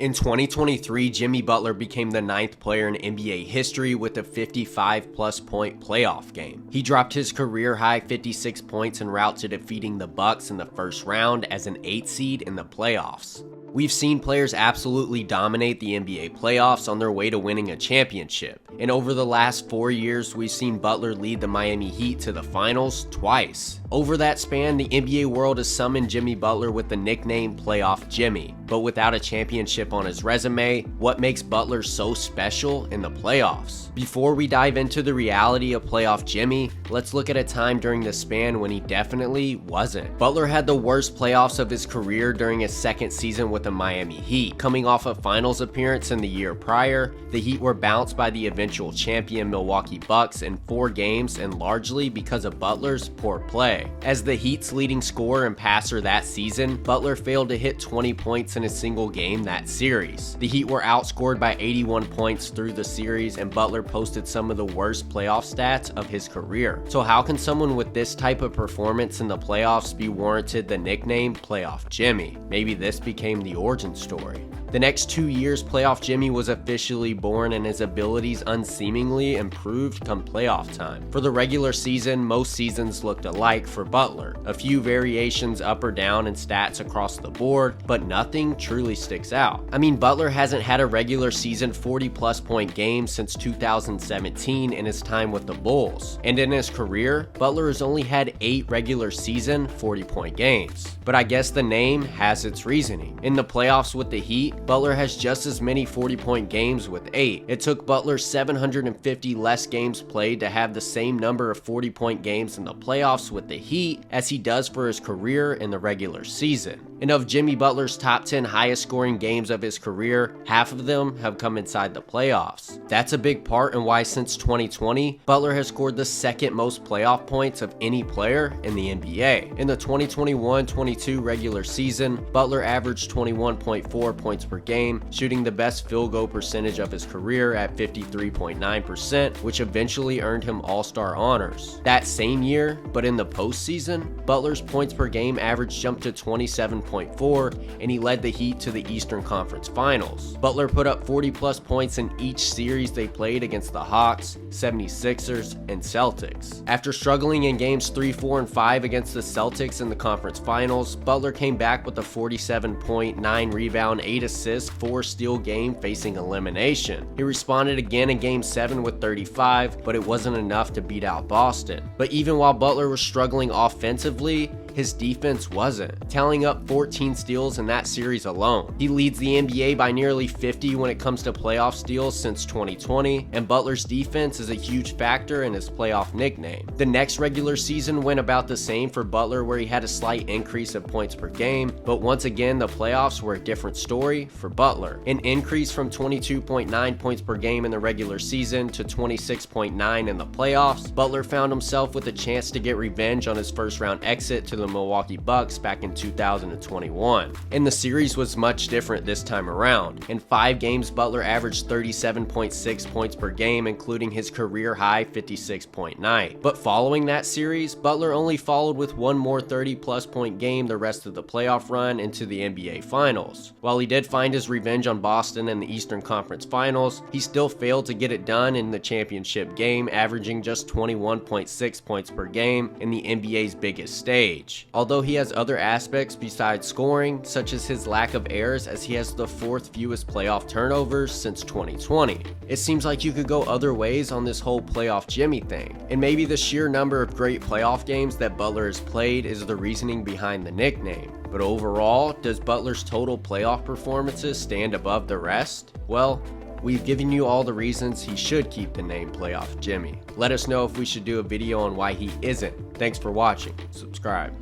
In 2023, Jimmy Butler became the 9th player in NBA history with a 55-plus point playoff game. He dropped his career-high 56 points en route to defeating the Bucks in the first round as an 8 seed in the playoffs. We've seen players absolutely dominate the NBA playoffs on their way to winning a championship. And over the last 4 years, we've seen Butler lead the Miami Heat to the finals twice. Over that span, the NBA world has summoned Jimmy Butler with the nickname Playoff Jimmy. But without a championship on his resume, what makes Butler so special in the playoffs? Before we dive into the reality of Playoff Jimmy, let's look at a time during the span when he definitely wasn't. Butler had the worst playoffs of his career during his second season with the Miami Heat. Coming off a finals appearance in the year prior, the Heat were bounced by the eventual champion Milwaukee Bucks in 4 games, and largely because of Butler's poor play. As the Heat's leading scorer and passer that season, Butler failed to hit 20 points in a single game that series. The Heat were outscored by 81 points through the series, and Butler posted some of the worst playoff stats of his career. So how can someone with this type of performance in the playoffs be warranted the nickname Playoff Jimmy? Maybe this became the origin story. The next 2 years, Playoff Jimmy was officially born, and his abilities unseemingly improved come playoff time. For the regular season, most seasons looked alike for Butler. A few variations up or down in stats across the board, but nothing truly sticks out. I mean, Butler hasn't had a regular season 40-plus point game since 2017 in his time with the Bulls. And in his career, Butler has only had 8 regular season 40-point games. But I guess the name has its reasoning. In the playoffs with the Heat, Butler has just as many 40-point games with 8. It took Butler 750 less games played to have the same number of 40-point games in the playoffs with the Heat as he does for his career in the regular season. And of Jimmy Butler's top 10 highest scoring games of his career, half of them have come inside the playoffs. That's a big part in why since 2020, Butler has scored the second most playoff points of any player in the NBA. In the 2021-22 regular season, Butler averaged 21.4 points per game, shooting the best field goal percentage of his career at 53.9%, which eventually earned him All-Star honors. That same year, but in the postseason, Butler's points per game average jumped to 27.4, and he led the Heat to the Eastern Conference Finals. Butler put up 40-plus points in each series they played against the Hawks, 76ers, and Celtics. After struggling in games 3, 4, and 5 against the Celtics in the conference finals, Butler came back with a 47-point, 9-rebound, 8-assist, 4-steal game facing elimination. He responded again in Game 7 with 35, but it wasn't enough to beat out Boston. But even while Butler was struggling offensively, his defense wasn't, tallying up 14 steals in that series alone. He leads the NBA by nearly 50 when it comes to playoff steals since 2020, and Butler's defense is a huge factor in his playoff nickname. The next regular season went about the same for Butler, where he had a slight increase of points per game, but once again the playoffs were a different story for Butler. An increase from 22.9 points per game in the regular season to 26.9 in the playoffs, Butler found himself with a chance to get revenge on his first round exit to the Milwaukee Bucks back in 2021. And the series was much different this time around. In 5 games, Butler averaged 37.6 points per game, including his career high 56.9. But following that series, Butler only followed with one more 30-plus point game the rest of the playoff run into the NBA Finals. While he did find his revenge on Boston in the Eastern Conference Finals, he still failed to get it done in the championship game, averaging just 21.6 points per game in the NBA's biggest stage. Although he has other aspects besides scoring, such as his lack of errors, as he has the 4th fewest playoff turnovers since 2020. It seems like you could go other ways on this whole Playoff Jimmy thing, and maybe the sheer number of great playoff games that Butler has played is the reasoning behind the nickname. But overall, does Butler's total playoff performances stand above the rest? Well, we've given you all the reasons he should keep the name Playoff Jimmy. Let us know if we should do a video on why he isn't. Thanks for watching. Subscribe.